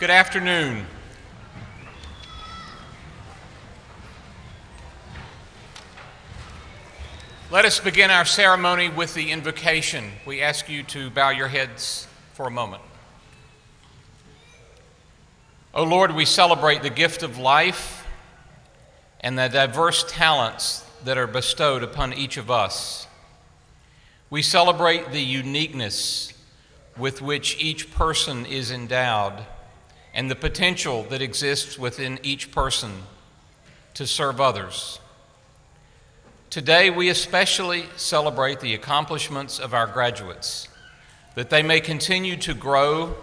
Good afternoon. Let us begin our ceremony with the invocation. We ask you to bow your heads for a moment. O Lord, we celebrate the gift of life and the diverse talents that are bestowed upon each of us. We celebrate the uniqueness with which each person is endowed and the potential that exists within each person to serve others. Today, we especially celebrate the accomplishments of our graduates, that they may continue to grow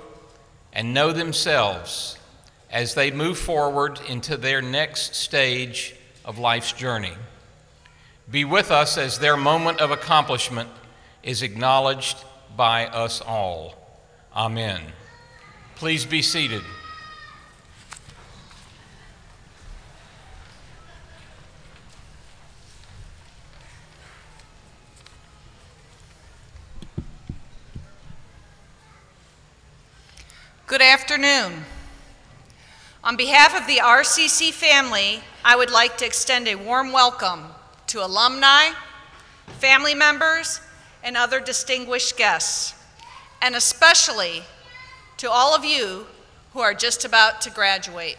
and know themselves as they move forward into their next stage of life's journey. Be with us as their moment of accomplishment is acknowledged by us all. Amen. Please be seated. Good afternoon. On behalf of the RCC family, I would like to extend a warm welcome to alumni, family members, and other distinguished guests, and especially to all of you who are just about to graduate.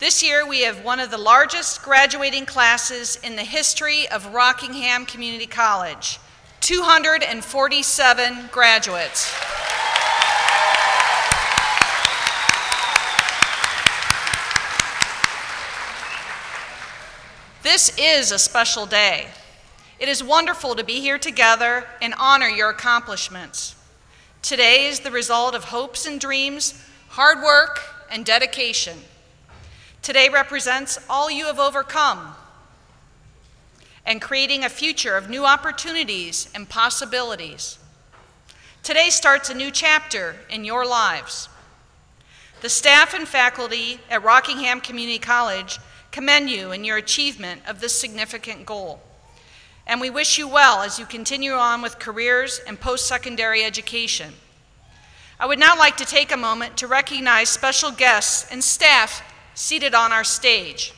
This year, we have one of the largest graduating classes in the history of Rockingham Community College. 247 graduates. This is a special day. It is wonderful to be here together and honor your accomplishments. Today is the result of hopes and dreams, hard work, and dedication. Today represents all you have overcome and creating a future of new opportunities and possibilities. Today starts a new chapter in your lives. The staff and faculty at Rockingham Community College commend you in your achievement of this significant goal. And we wish you well as you continue on with careers and post-secondary education. I would now like to take a moment to recognize special guests and staff seated on our stage.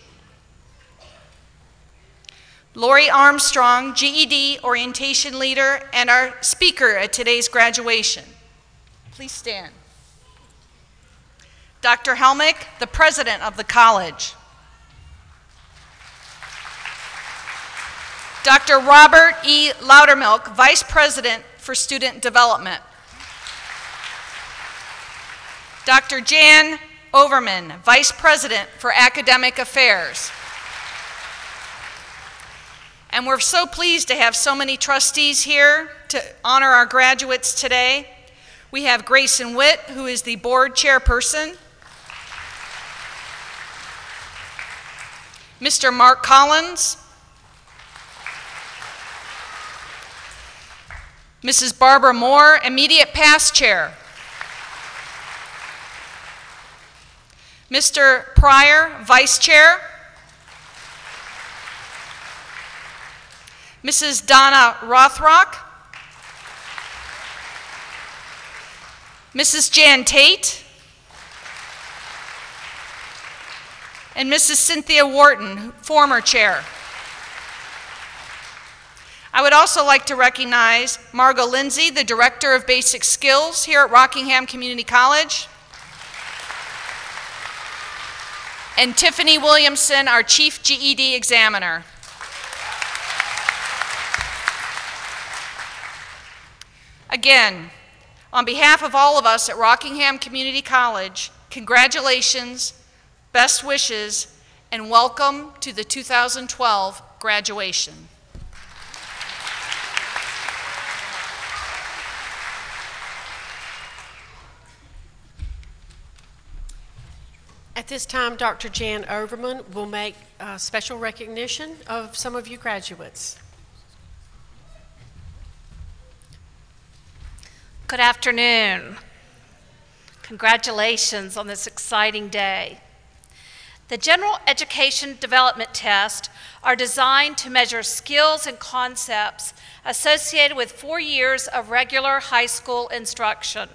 Lori Armstrong, GED orientation leader and our speaker at today's graduation. Please stand. Dr. Helmick, the president of the college. Dr. Robert E. Loudermilk, vice president for student development. Dr. Jan Overman, vice president for academic affairs. And we're so pleased to have so many trustees here to honor our graduates today. We have Grayson Witt, who is the board chairperson. Mr. Mark Collins. Mrs. Barbara Moore, immediate past chair. Mr. Pryor, vice chair. Mrs. Donna Rothrock, Mrs. Jan Tate, and Mrs. Cynthia Wharton, former chair. I would also like to recognize Margot Lindsay, the Director of Basic Skills here at Rockingham Community College, and Tiffany Williamson, our Chief GED Examiner. Again, on behalf of all of us at Rockingham Community College, congratulations, best wishes, and welcome to the 2012 graduation. At this time, Dr. Jan Overman will make a special recognition of some of you graduates. Good afternoon. Congratulations on this exciting day. The General Education Development Tests are designed to measure skills and concepts associated with 4 years of regular high school instruction.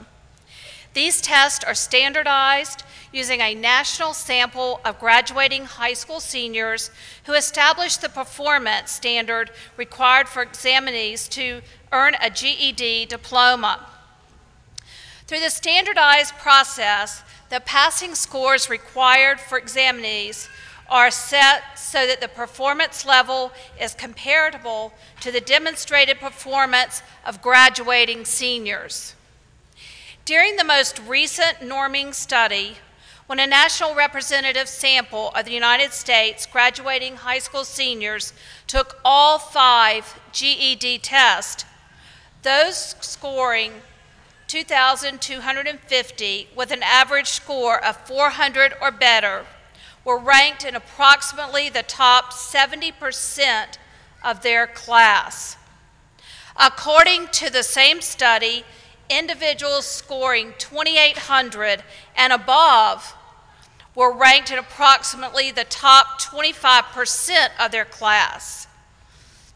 These tests are standardized using a national sample of graduating high school seniors who establish the performance standard required for examinees to earn a GED diploma. Through the standardized process, the passing scores required for examinees are set so that the performance level is comparable to the demonstrated performance of graduating seniors. During the most recent norming study, when a national representative sample of the United States graduating high school seniors took all 5 GED tests, those scoring 2,250 with an average score of 400 or better were ranked in approximately the top 70% of their class. According to the same study, individuals scoring 2,800 and above were ranked in approximately the top 25% of their class.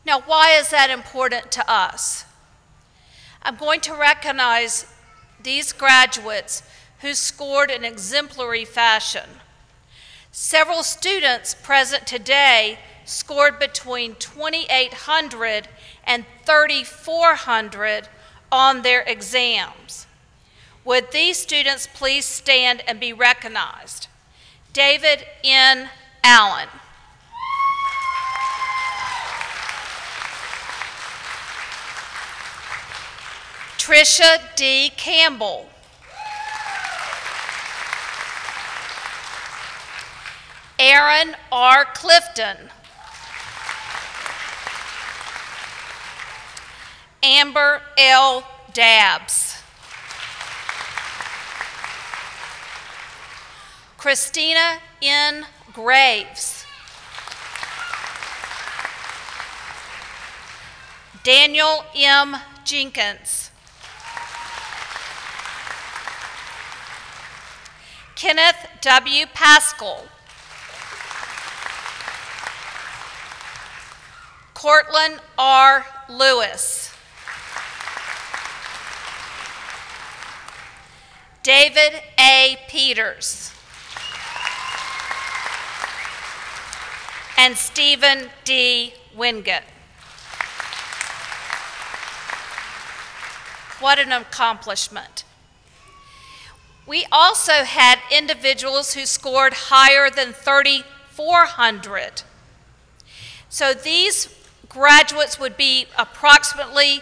Now, why is that important to us? I'm going to recognize these graduates who scored in exemplary fashion. Several students present today scored between 2,800 and 3,400 on their exams. Would these students please stand and be recognized? David N. Allen. Tricia D. Campbell. Aaron R. Clifton. Amber L. Dabbs. Christina N. Graves. Daniel M. Jenkins. Kenneth W. Pascal. Cortland R. Lewis. David A. Peters. And Stephen D. Wingate. What an accomplishment. We also had individuals who scored higher than 3,400. So these graduates would be approximately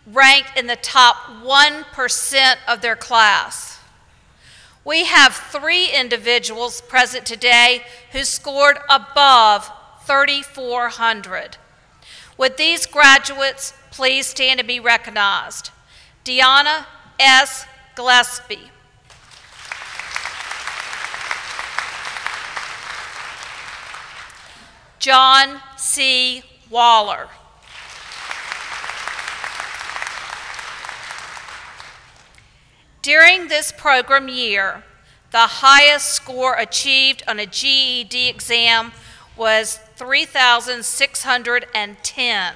ranked in the top 1% of their class. We have 3 individuals present today who scored above 3,400. Would these graduates please stand and be recognized? Deanna S. Gillespie. John C. Waller. During this program year, the highest score achieved on a GED exam was 3,610.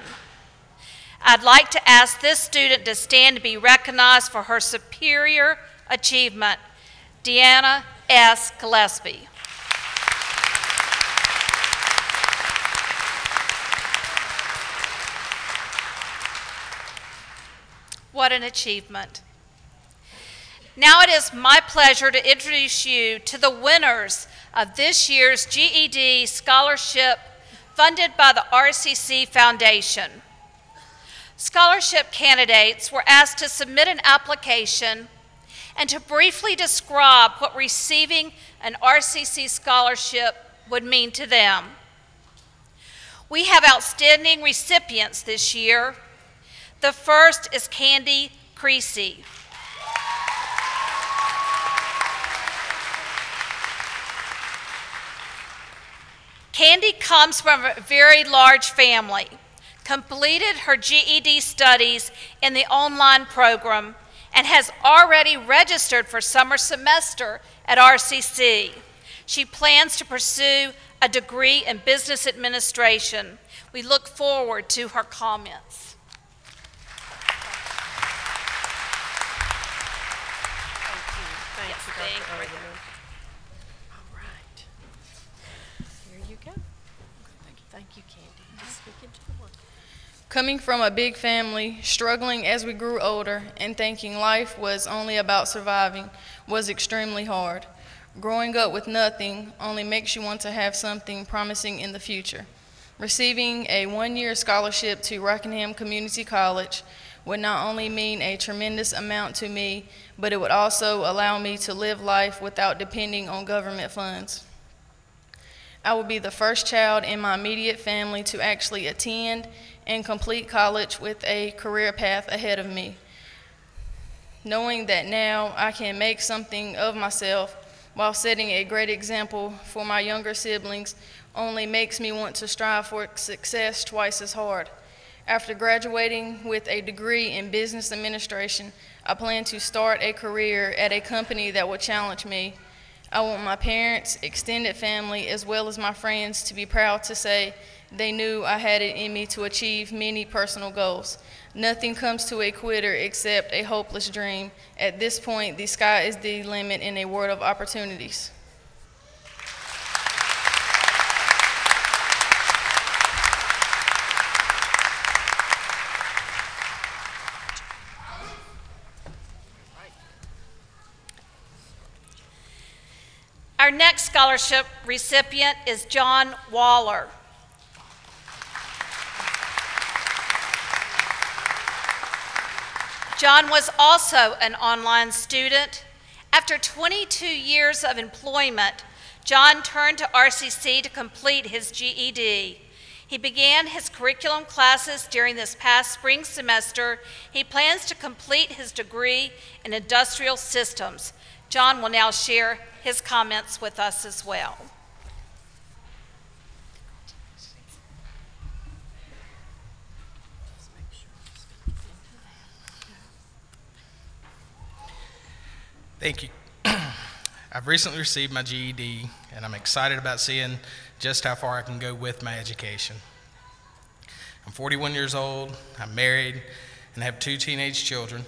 I'd like to ask this student to stand to be recognized for her superior achievement, Deanna S. Gillespie. What an achievement. Now it is my pleasure to introduce you to the winners of this year's GED scholarship funded by the RCC Foundation. Scholarship candidates were asked to submit an application and to briefly describe what receiving an RCC scholarship would mean to them. We have outstanding recipients this year. The first is Candy Creasy. Candy comes from a very large family, completed her GED studies in the online program, and has already registered for summer semester at RCC. She plans to pursue a degree in business administration. We look forward to her comments. Thank you. Yes, thank you. All right. Here you go. Thank you, Candy. Just speak into the one. Coming from a big family, struggling as we grew older, and thinking life was only about surviving was extremely hard. Growing up with nothing only makes you want to have something promising in the future. Receiving a one-year scholarship to Rockingham Community College would not only mean a tremendous amount to me, but it would also allow me to live life without depending on government funds. I will be the first child in my immediate family to actually attend and complete college with a career path ahead of me. Knowing that now I can make something of myself while setting a great example for my younger siblings only makes me want to strive for success twice as hard. After graduating with a degree in business administration, I plan to start a career at a company that will challenge me. I want my parents, extended family, as well as my friends to be proud to say they knew I had it in me to achieve many personal goals. Nothing comes to a quitter except a hopeless dream. At this point, the sky is the limit in a world of opportunities. Our next scholarship recipient is John Waller. John was also an online student. After 22 years of employment, John turned to RCC to complete his GED. He began his curriculum classes during this past spring semester. He plans to complete his degree in industrial systems. John will now share his comments with us as well. Thank you. I've recently received my GED, and I'm excited about seeing just how far I can go with my education. I'm 41 years old, I'm married, and have 2 teenage children.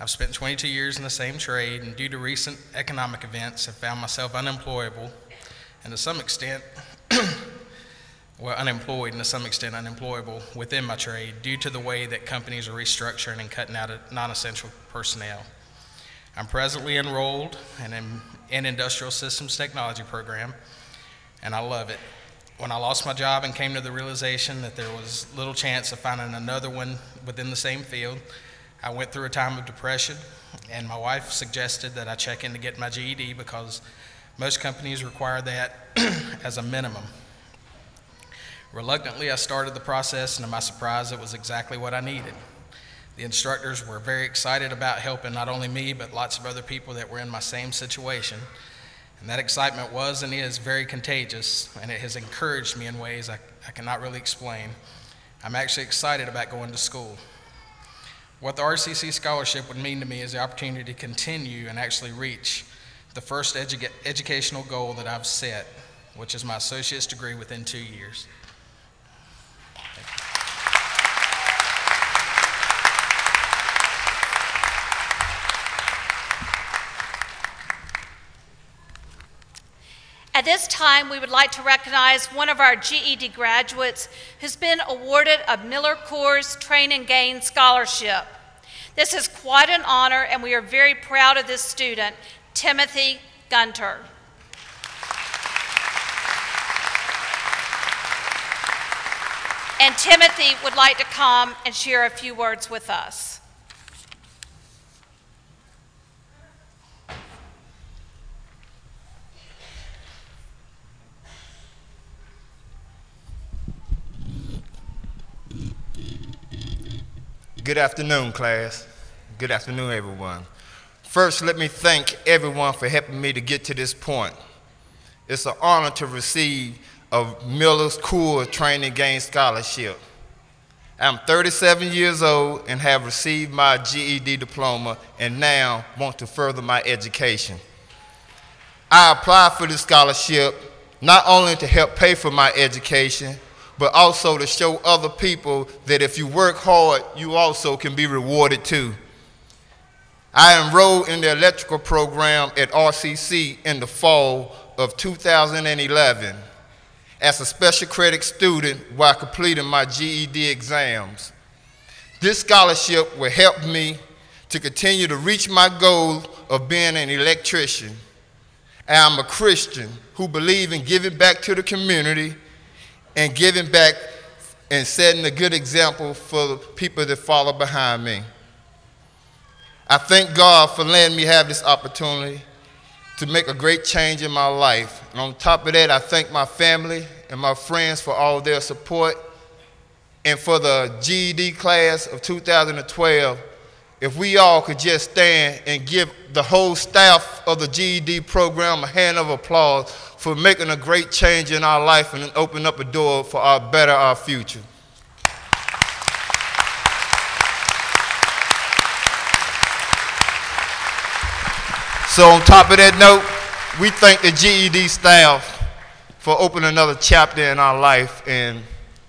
I've spent 22 years in the same trade, and due to recent economic events, have found myself unemployable, and to some extent, unemployed, and to some extent unemployable within my trade due to the way that companies are restructuring and cutting out non-essential personnel. I'm presently enrolled in an industrial systems technology program, and I love it. When I lost my job and came to the realization that there was little chance of finding another one within the same field, I went through a time of depression, and my wife suggested that I check in to get my GED because most companies require that as a minimum. Reluctantly, I started the process, and to my surprise, it was exactly what I needed. The instructors were very excited about helping not only me, but lots of other people that were in my same situation. And that excitement was and is very contagious, and it has encouraged me in ways I cannot really explain. I'm actually excited about going to school. What the RCC scholarship would mean to me is the opportunity to continue and actually reach the first educational goal that I've set, which is my associate's degree within 2 years. At this time, we would like to recognize one of our GED graduates who's been awarded a Miller Coors Train and Gain Scholarship. This is quite an honor, and we are very proud of this student, Timothy Gunter. And Timothy would like to come and share a few words with us. Good afternoon, class. Good afternoon, everyone. First, let me thank everyone for helping me to get to this point. It's an honor to receive a Miller Coors Train and Gain Scholarship. I'm 37 years old and have received my GED diploma and now want to further my education. I applied for this scholarship not only to help pay for my education, but also to show other people that if you work hard, you also can be rewarded too. I enrolled in the electrical program at RCC in the fall of 2011 as a special credit student while completing my GED exams. This scholarship will help me to continue to reach my goal of being an electrician. I'm a Christian who believes in giving back to the community and giving back and setting a good example for the people that follow behind me. I thank God for letting me have this opportunity to make a great change in my life. And on top of that, I thank my family and my friends for all their support. And for the GED class of 2012, if we all could just stand and give the whole staff of the GED program a hand of applause for making a great change in our life and open up a door for our future. So on top of that note, we thank the GED staff for opening another chapter in our life, and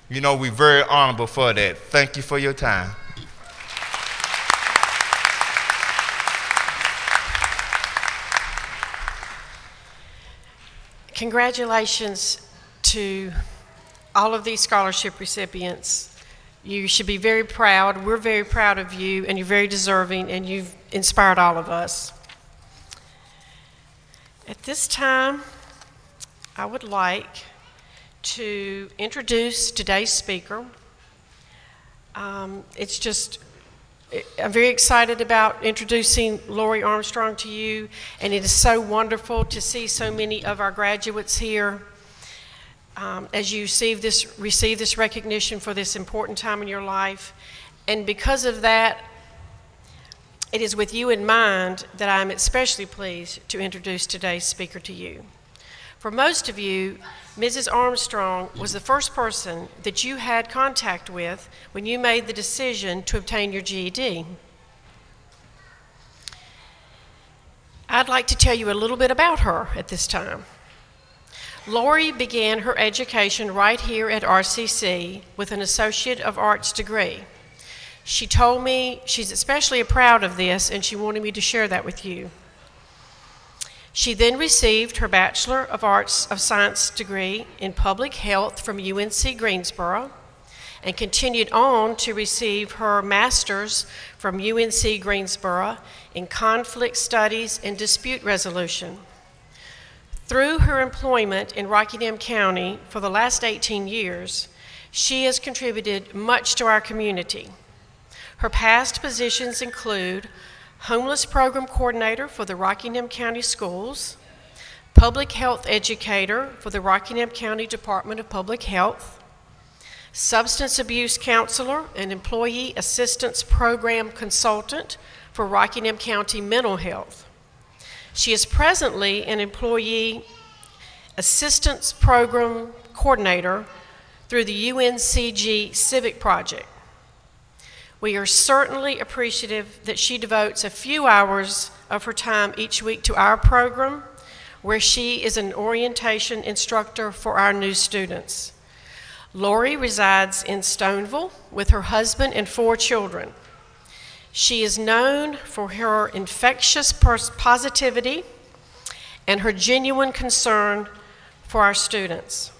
you know, we're very honorable for that. Thank you for your time. Congratulations to all of these scholarship recipients. You should be very proud. We're very proud of you, and you're very deserving, and you've inspired all of us. At this time, I would like to introduce today's speaker. I'm very excited about introducing Lori Armstrong to you, and it is so wonderful to see so many of our graduates here as you receive this recognition for this important time in your life. And because of that, it is with you in mind that I'm especially pleased to introduce today's speaker to you. For most of you, Mrs. Armstrong was the first person that you had contact with when you made the decision to obtain your GED. I'd like to tell you a little bit about her at this time. Lori began her education right here at RCC with an Associate of Arts degree. She told me she's especially proud of this, and she wanted me to share that with you. She then received her Bachelor of Arts of Science degree in Public Health from UNC Greensboro and continued on to receive her Master's from UNC Greensboro in Conflict Studies and Dispute Resolution. Through her employment in Rockingham County for the last 18 years, she has contributed much to our community. Her past positions include Homeless Program Coordinator for the Rockingham County Schools, Public Health Educator for the Rockingham County Department of Public Health, Substance Abuse Counselor and Employee Assistance Program Consultant for Rockingham County Mental Health. She is presently an Employee Assistance Program Coordinator through the UNCG Civic Project. We are certainly appreciative that she devotes a few hours of her time each week to our program, where she is an orientation instructor for our new students. Lori resides in Stoneville with her husband and 4 children. She is known for her infectious positivity and her genuine concern for our students.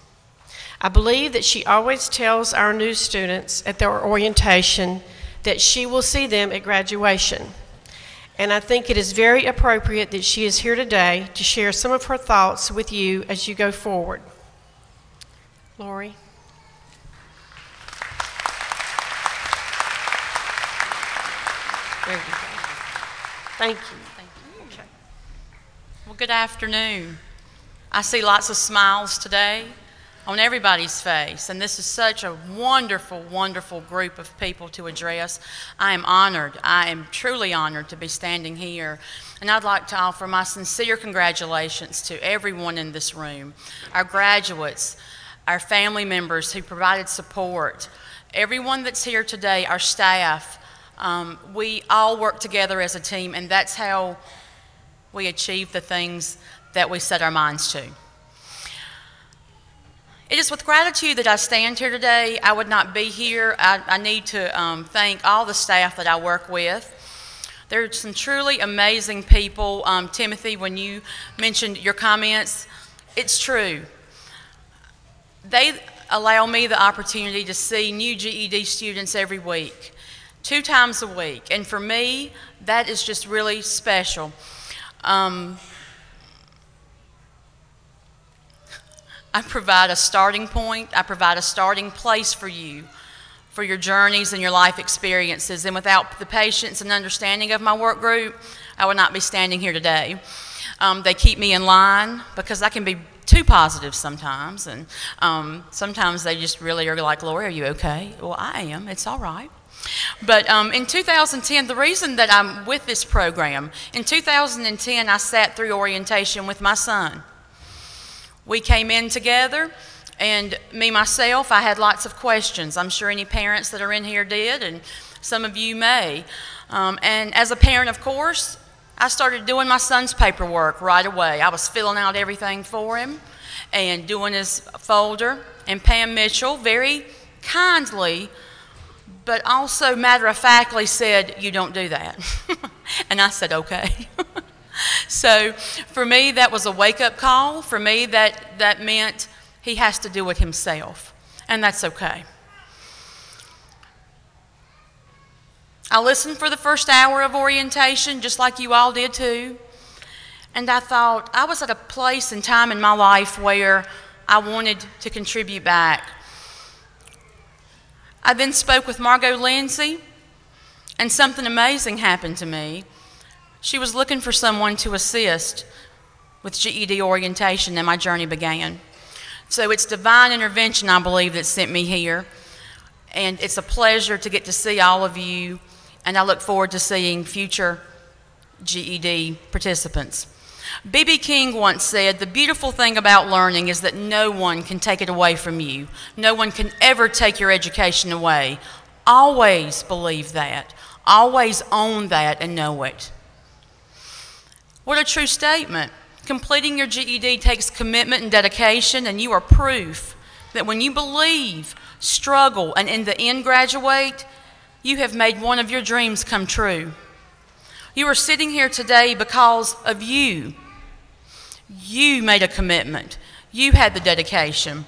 I believe that she always tells our new students at their orientation that she will see them at graduation. And I think it is very appropriate that she is here today to share some of her thoughts with you as you go forward. Lori. There you go. Thank you. Thank you. Okay. Well, good afternoon. I see lots of smiles today on everybody's face, and this is such a wonderful, wonderful group of people to address. I am honored. I am truly honored to be standing here, and I'd like to offer my sincere congratulations to everyone in this room, our graduates, our family members who provided support, everyone that's here today, our staff. We all work together as a team, and that's how we achieve the things that we set our minds to. It is with gratitude that I stand here today. I would not be here. I need to thank all the staff that I work with. There are some truly amazing people. Timothy, when you mentioned your comments, it's true. They allow me the opportunity to see new GED students every week, 2 times a week. And for me, that is just really special. I provide a starting point. I provide a starting place for you, for your journeys and your life experiences. And without the patience and understanding of my work group, I would not be standing here today. They keep me in line because I can be too positive sometimes. And sometimes they just really are like, Lori, are you okay? Well, I am. It's all right. But in 2010, the reason that I'm with this program, in 2010, I sat through orientation with my son. We came in together, and myself, I had lots of questions. I'm sure any parents that are in here did, and some of you may. And as a parent, of course, I started doing my son's paperwork right away. I was filling out everything for him and doing his folder. And Pam Mitchell very kindly, but also matter-of-factly said, you don't do that. And I said, okay. So for me, that was a wake-up call. For me, that meant he has to do it himself, and that's okay. I listened for the first hour of orientation, just like you all did too, and I thought I was at a place and time in my life where I wanted to contribute back. I then spoke with Margot Lindsay, and something amazing happened to me. She was looking for someone to assist with GED orientation, and my journey began. So it's divine intervention, I believe, that sent me here. And it's a pleasure to get to see all of you, and I look forward to seeing future GED participants. B.B. King once said, the beautiful thing about learning is that no one can take it away from you. No one can ever take your education away. Always believe that. Always own that and know it. What a true statement. Completing your GED takes commitment and dedication, and you are proof that when you believe, struggle, and in the end graduate, you have made one of your dreams come true. You are sitting here today because of you. You made a commitment. You had the dedication.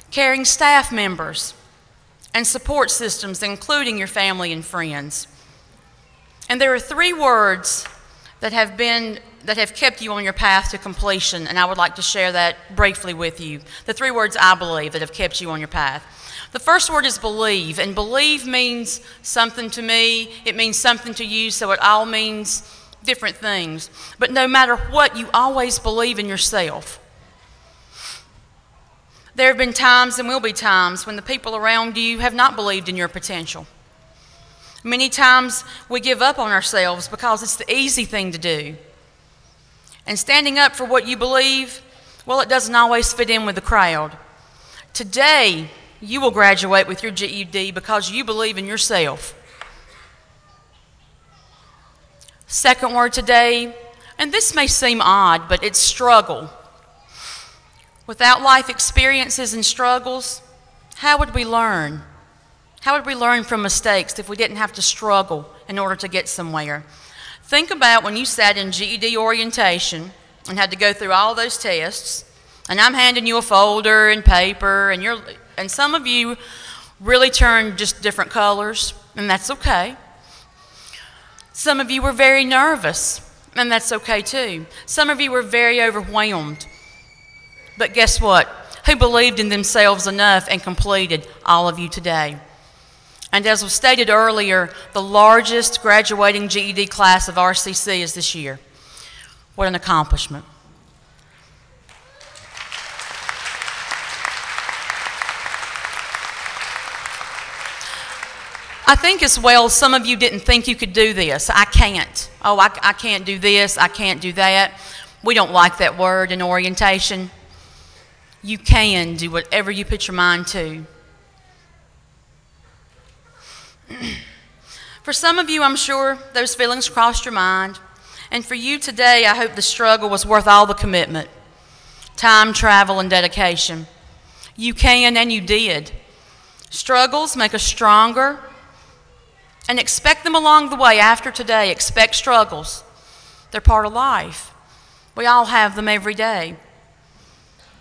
Caring staff members and support systems, including your family and friends. And there are 3 words that have kept you on your path to completion, and I would like to share that briefly with you. The 3 words I believe that have kept you on your path. The first word is believe, and believe means something to me. It means something to you, so it all means different things. But no matter what, you always believe in yourself. There have been times and will be times when the people around you have not believed in your potential. Many times we give up on ourselves because it's the easy thing to do. And standing up for what you believe, well, it doesn't always fit in with the crowd. Today, you will graduate with your GED because you believe in yourself. Second word today, and this may seem odd, but it's struggle. Without life experiences and struggles, how would we learn? How would we learn from mistakes if we didn't have to struggle in order to get somewhere? Think about when you sat in GED orientation and had to go through all those tests, and I'm handing you a folder and paper, and some of you really turned just different colors, and that's okay. Some of you were very nervous, and that's okay too. Some of you were very overwhelmed. But guess what? Who believed in themselves enough and completed? All of you today. And as was stated earlier, the largest graduating GED class of RCC is this year. What an accomplishment. I think as well, some of you didn't think you could do this. I can't. Oh, I can't do this. I can't do that. We don't like that word in orientation. You can do whatever you put your mind to. For some of you, I'm sure those feelings crossed your mind. And for you today, I hope the struggle was worth all the commitment, time, travel, and dedication. You can, and you did. Struggles make us stronger, And expect them along the way after today. Expect struggles. They're part of life. We all have them every day.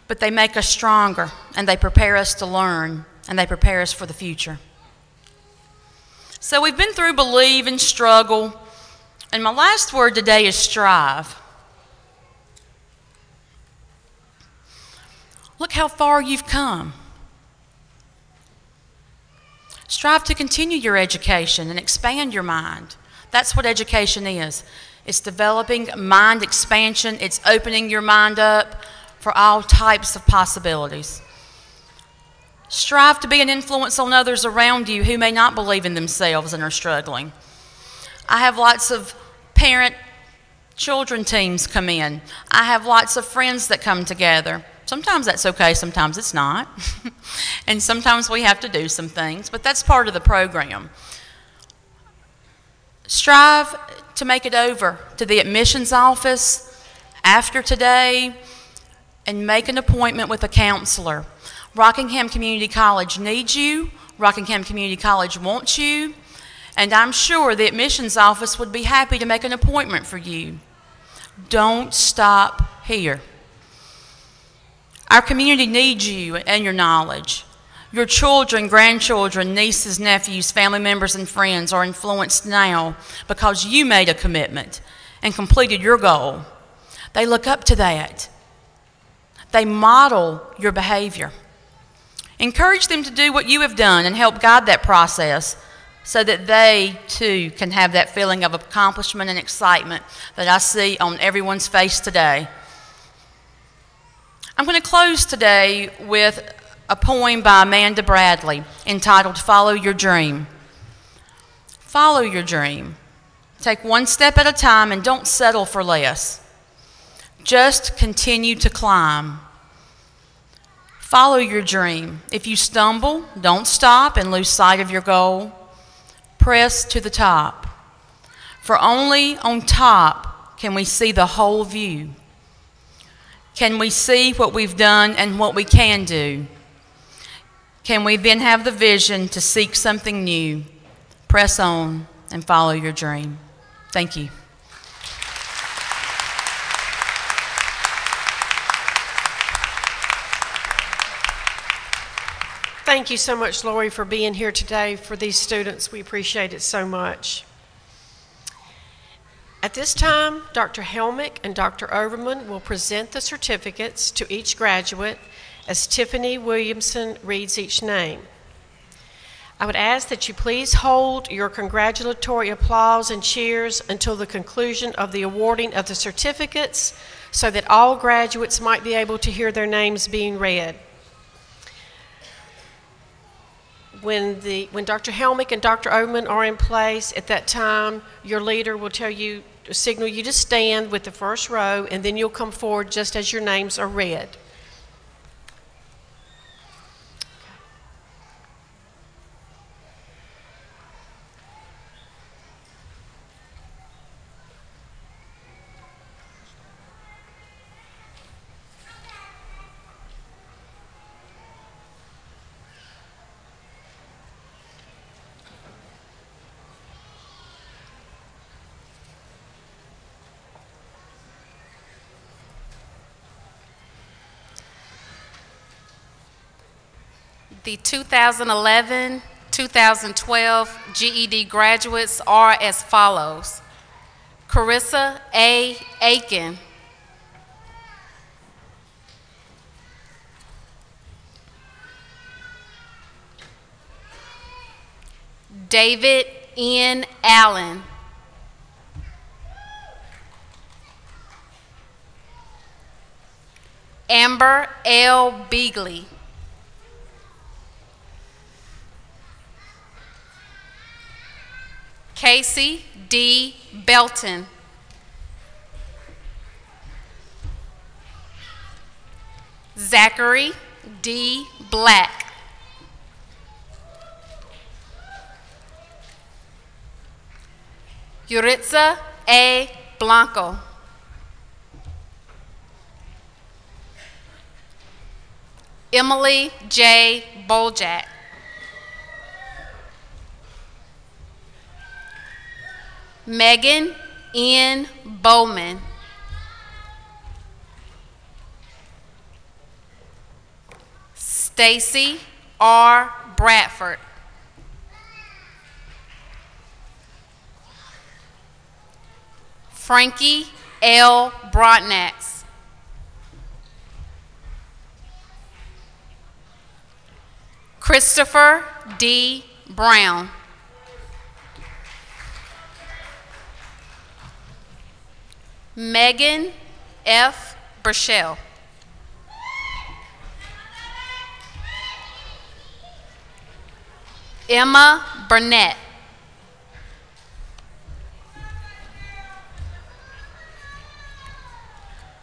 But they make us stronger, and they prepare us to learn, and they prepare us for the future. So we've been through believe and struggle, and my last word today is strive. Look how far you've come. Strive to continue your education and expand your mind. That's what education is. It's developing mind expansion. It's opening your mind up for all types of possibilities. Strive to be an influence on others around you who may not believe in themselves and are struggling. I have lots of parent-children teams come in. I have lots of friends that come together. Sometimes that's okay, sometimes it's not. And sometimes we have to do some things, but that's part of the program. Strive to make it over to the admissions office after today and make an appointment with a counselor. Rockingham Community College needs you. Rockingham Community College wants you. And I'm sure the admissions office would be happy to make an appointment for you. Don't stop here. Our community needs you and your knowledge. Your children, grandchildren, nieces, nephews, family members, and friends are influenced now because you made a commitment and completed your goal. They look up to that. They model your behavior. Encourage them to do what you have done and help guide that process so that they, too, can have that feeling of accomplishment and excitement that I see on everyone's face today. I'm going to close today with a poem by Amanda Bradley entitled Follow Your Dream. Follow your dream. Take one step at a time and don't settle for less. Just continue to climb. Follow your dream. If you stumble, don't stop and lose sight of your goal. Press to the top. For only on top can we see the whole view. Can we see what we've done and what we can do? Can we then have the vision to seek something new? Press on and follow your dream. Thank you. Thank you so much, Lori, for being here today for these students. We appreciate it so much. At this time, Dr. Helmick and Dr. Overman will present the certificates to each graduate as Tiffany Williamson reads each name. I would ask that you please hold your congratulatory applause and cheers until the conclusion of the awarding of the certificates so that all graduates might be able to hear their names being read. When Dr. Helmick and Dr. Overman are in place, at that time, your leader will signal you to stand with the first row, and then you'll come forward just as your names are read. The 2011-2012 GED graduates are as follows. Carissa A. Aiken. David N. Allen. Amber L. Beagley. Casey D. Belton. Zachary D. Black. Yuritza A. Blanco. Emily J. Boljak. Megan N. Bowman. Stacy R. Bradford. Frankie L. Brodnax. Christopher D. Brown. Megan F. Burchell. Emma Burnett.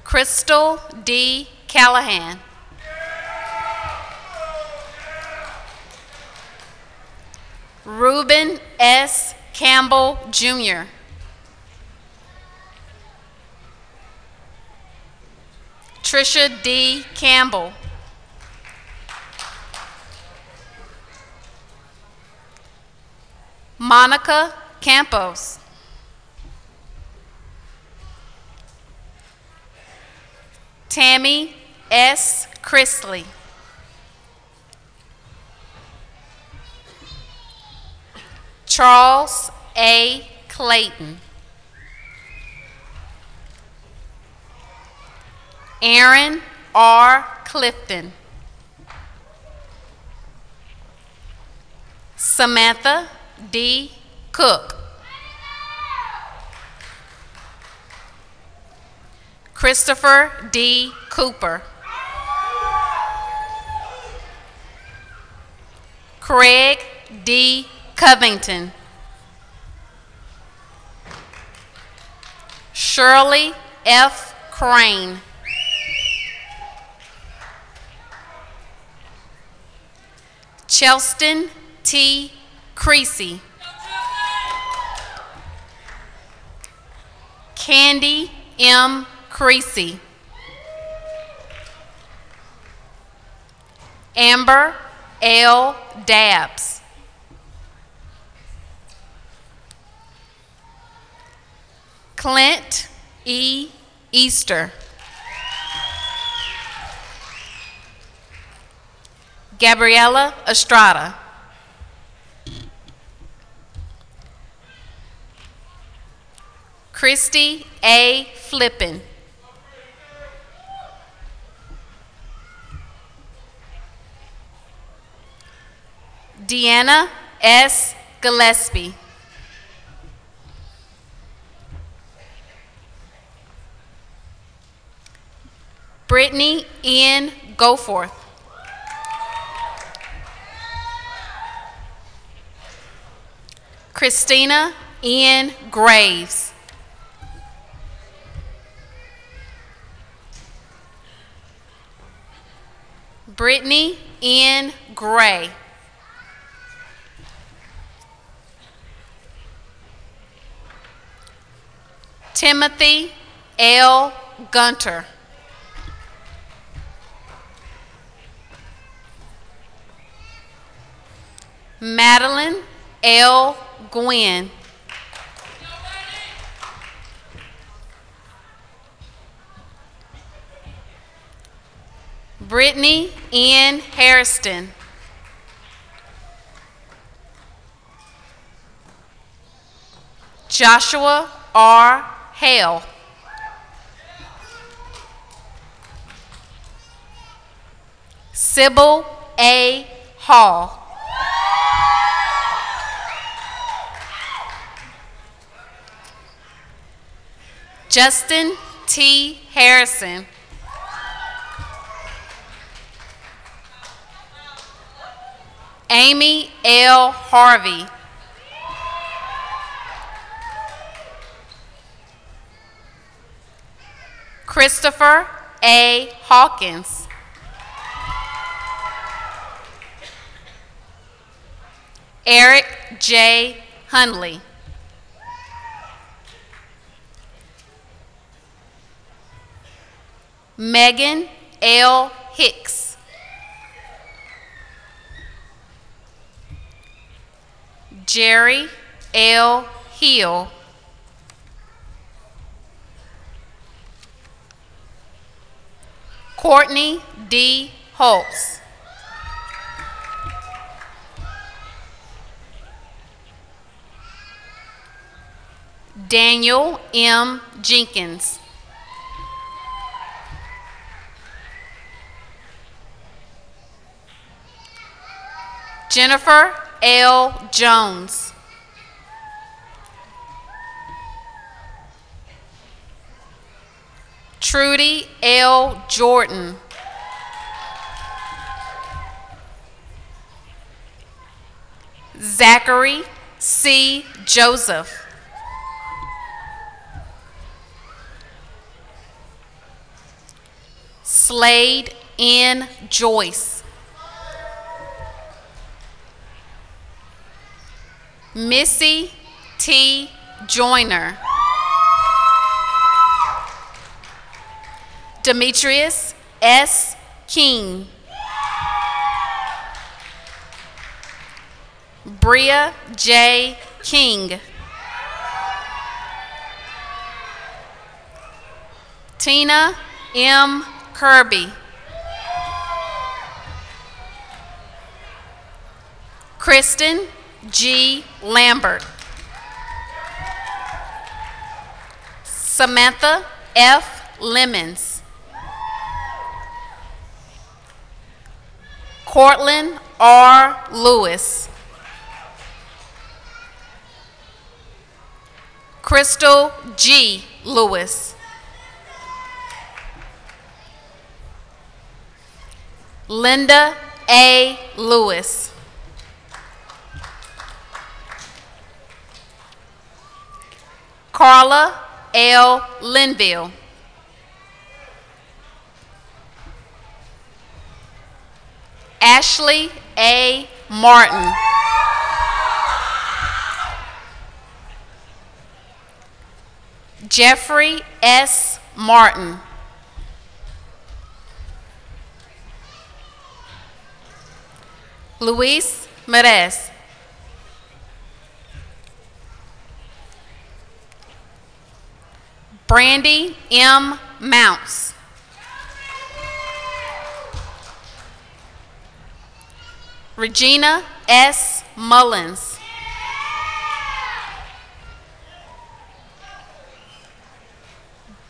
Crystal D. Callahan. Reuben S. Campbell, Jr. Trisha D. Campbell. Monica Campos. Tammy S. Chrisley. Charles A. Clayton. Aaron R. Clifton. Samantha D. Cook. Christopher D. Cooper. Craig D. Covington. Shirley F. Crane. Chelston T. Creasy. Candy M. Creasy. Amber L. Dabbs. Clint E. Easter. Gabriella Estrada. Christy A. Flippin. Deanna S. Gillespie. Brittany N. Goforth. Christina N. Graves. Brittany N. Gray. Timothy L. Gunter. Madeline L. Gwynn. Brittany N. Hairston. Joshua R. Hale. Sybil A. Hall. Justin T. Harrison. Amy L. Harvey. Christopher A. Hawkins. Eric J. Hundley. Megan L. Hicks. Jerry L. Hill. Courtney D. Holtz. Daniel M. Jenkins. Jennifer L. Jones. Trudy L. Jordan. Zachary C. Joseph. Slade N. Joyce. Missy T. Joyner. Demetrius S. King. Bria J. King. Tina M. Kirby. Kristen G. Lambert. Samantha F. Lemons. Cortland R. Lewis. Crystal G. Lewis. Linda A. Lewis. Carla L. Linville. Ashley A. Martin. Jeffrey S. Martin. Luis Merez. Brandy M. Mounts. Regina S. Mullins.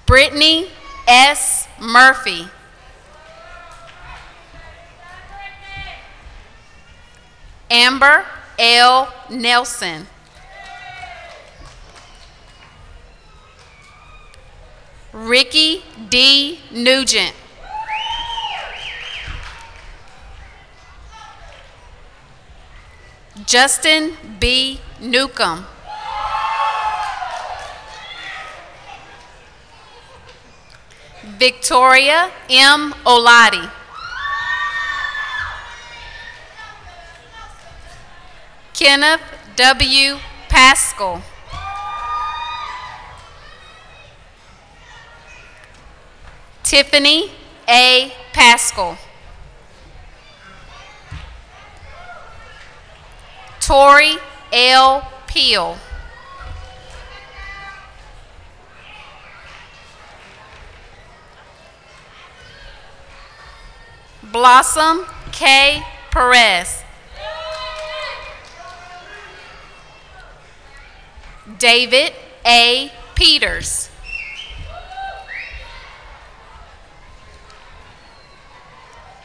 Brittany S. Murphy. Amber L. Nelson. Ricky D. Nugent. Justin B. Newcomb. Victoria M. Oladi. Kenneth W. Pascal. Tiffany A. Pascal. Tori L. Peel. Blossom K. Perez. David A. Peters.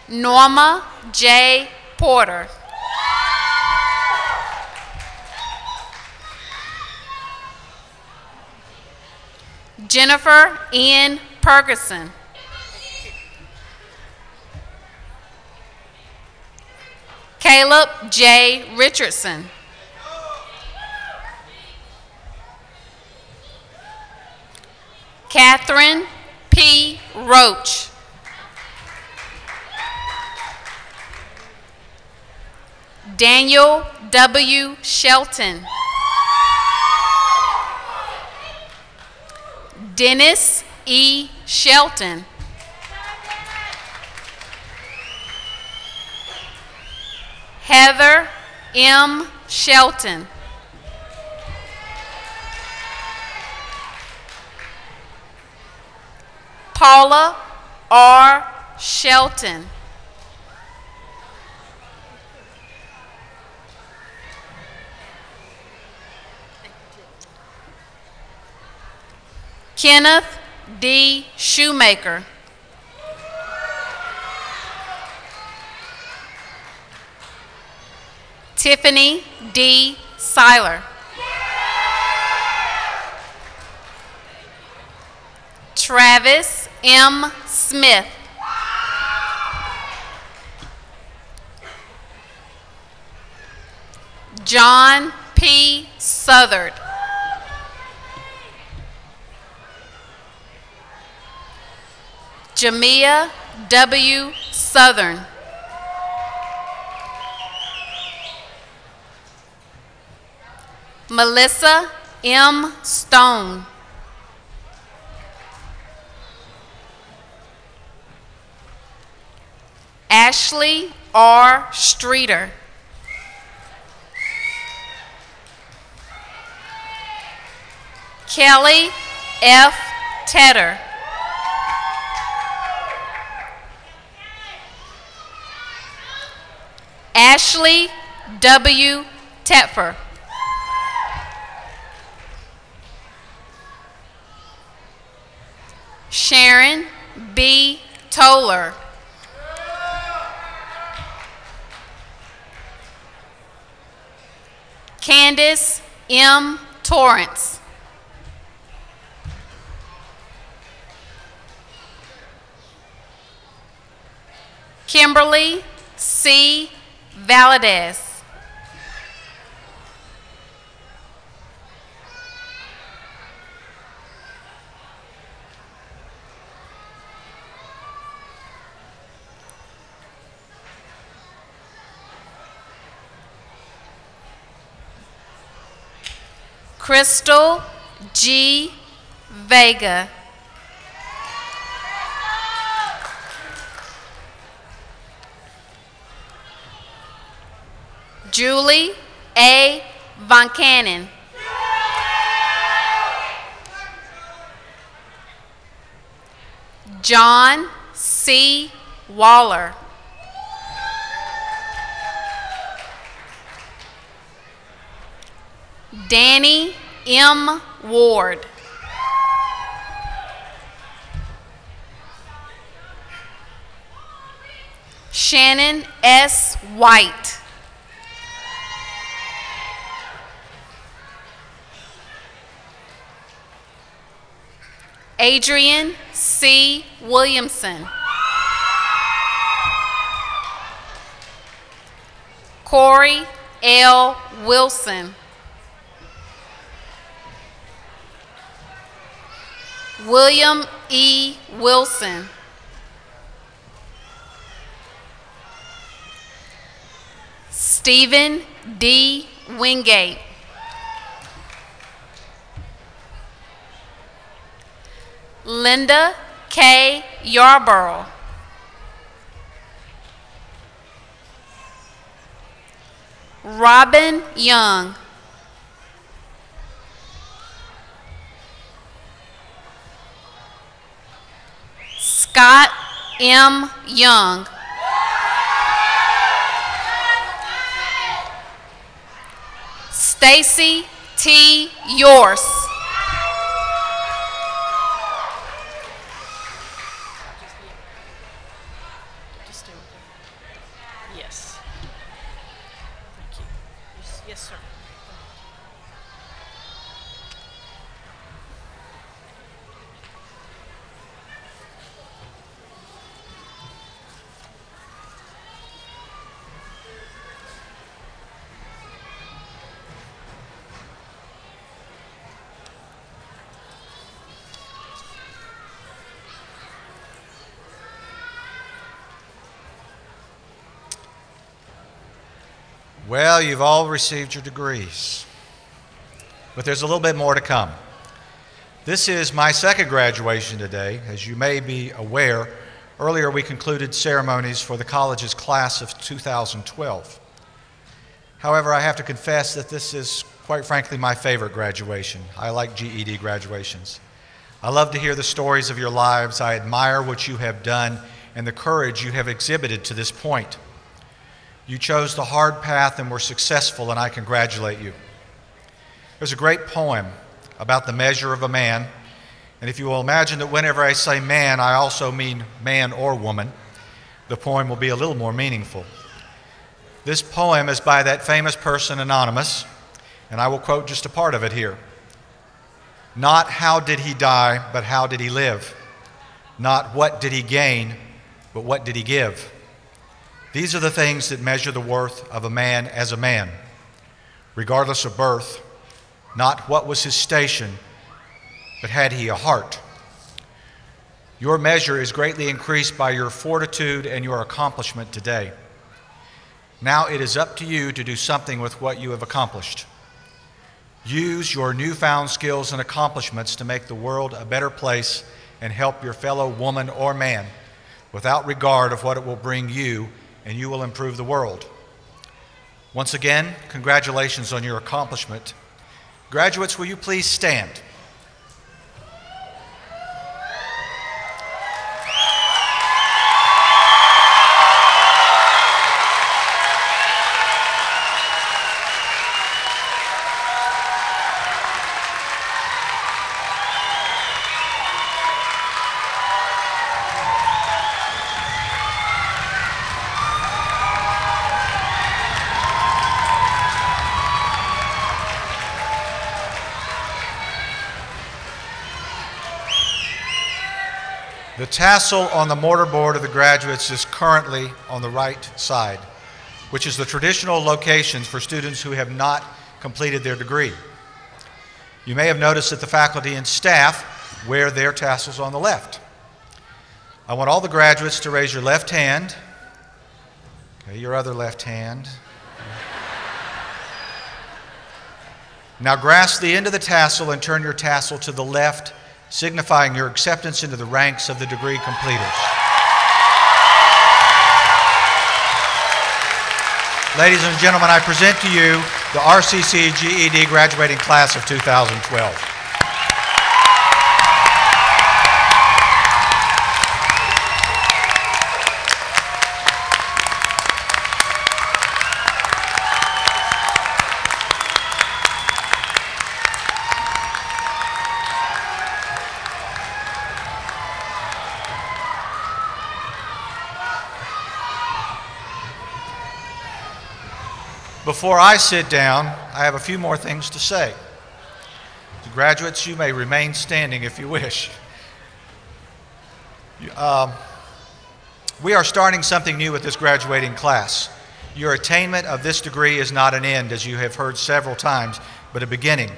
Norma J. Porter. Jennifer N. Ferguson. Caleb J. Richardson. Catherine P. Roach. Daniel W. Shelton. Dennis E. Shelton. Heather M. Shelton. Paula R. Shelton. Kenneth D. Shoemaker. Tiffany D. Seiler. Travis M. Smith. John P. Southard. Jamia W. Southern. Melissa M. Stone. Ashley R. Streeter. Kelly F. Tedder. Ashley W. Tepfer. Sharon B. Toller. Candace M. Torrance. Kimberly C. Valadez. Crystal G. Vega. Julie A. Von Cannon. John C. Waller. Danny M. Ward. Shannon S. White. Adrian C. Williamson. Corey L. Wilson. William E. Wilson. Stephen D. Wingate. Linda K. Yarborough. Robin Young. Scott M. Young. Stacy T. Yorse. Yes. Thank you. Yes, sir. Well, you've all received your degrees, but there's a little bit more to come. This is my second graduation today. As you may be aware, earlier we concluded ceremonies for the college's class of 2012. However, I have to confess that this is, quite frankly, my favorite graduation. I like GED graduations. I love to hear the stories of your lives. I admire what you have done and the courage you have exhibited to this point. You chose the hard path and were successful, and I congratulate you. There's a great poem about the measure of a man, and if you will imagine that whenever I say man, I also mean man or woman, the poem will be a little more meaningful. This poem is by that famous person, Anonymous, and I will quote just a part of it here. Not how did he die, but how did he live? Not what did he gain, but what did he give? These are the things that measure the worth of a man as a man, regardless of birth, not what was his station, but had he a heart. Your measure is greatly increased by your fortitude and your accomplishment today. Now it is up to you to do something with what you have accomplished. Use your newfound skills and accomplishments to make the world a better place and help your fellow woman or man without regard of what it will bring you, and you will improve the world. Once again, congratulations on your accomplishment. Graduates, will you please stand? The tassel on the mortarboard of the graduates is currently on the right side, which is the traditional locations for students who have not completed their degree. You may have noticed that the faculty and staff wear their tassels on the left. I want all the graduates to raise your left hand, okay, your other left hand. Now grasp the end of the tassel and turn your tassel to the left, signifying your acceptance into the ranks of the degree completers. Ladies and gentlemen, I present to you the RCC GED graduating class of 2012. Before I sit down, I have a few more things to say. The graduates, you may remain standing if you wish. We are starting something new with this graduating class. Your attainment of this degree is not an end, as you have heard several times, but a beginning.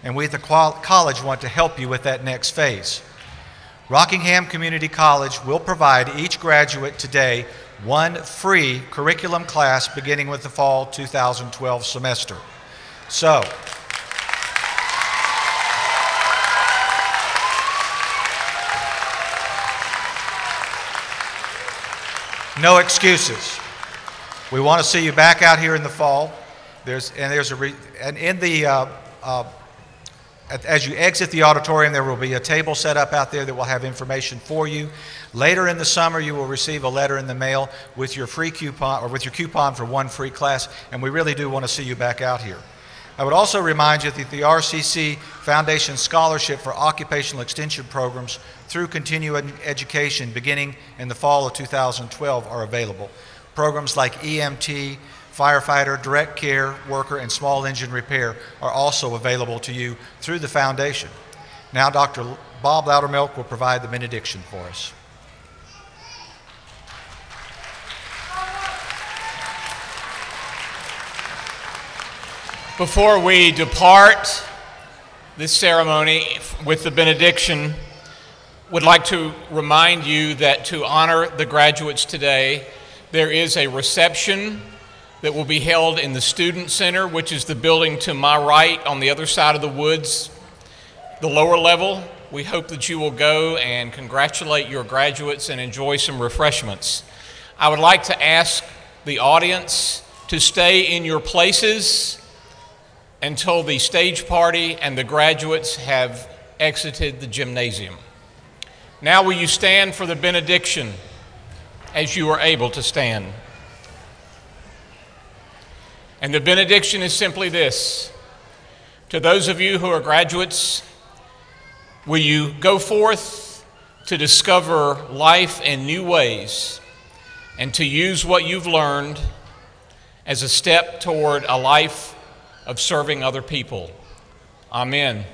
And we at the college want to help you with that next phase. Rockingham Community College will provide each graduate today one free curriculum class beginning with the fall 2012 semester. So, no excuses. We want to see you back out here in the fall. As you exit the auditorium, there will be a table set up out there that will have information for you. Later in the summer, you will receive a letter in the mail with your free coupon, or with your coupon for one free class, and we really do want to see you back out here. I would also remind you that the RCC Foundation Scholarship for Occupational Extension Programs through continuing education beginning in the fall of 2012 are available. Programs like EMT, firefighter, direct care worker, and small engine repair are also available to you through the foundation. Now Dr. Bob Loudermilk will provide the benediction for us. Before we depart this ceremony with the benediction, would like to remind you that to honor the graduates today, there is a reception that will be held in the Student Center, which is the building to my right on the other side of the woods, the lower level. We hope that you will go and congratulate your graduates and enjoy some refreshments. I would like to ask the audience to stay in your places until the stage party and the graduates have exited the gymnasium. Now will you stand for the benediction? as you are able to stand. And the benediction is simply this. To those of you who are graduates, will you go forth to discover life in new ways and to use what you've learned as a step toward a life of serving other people? Amen.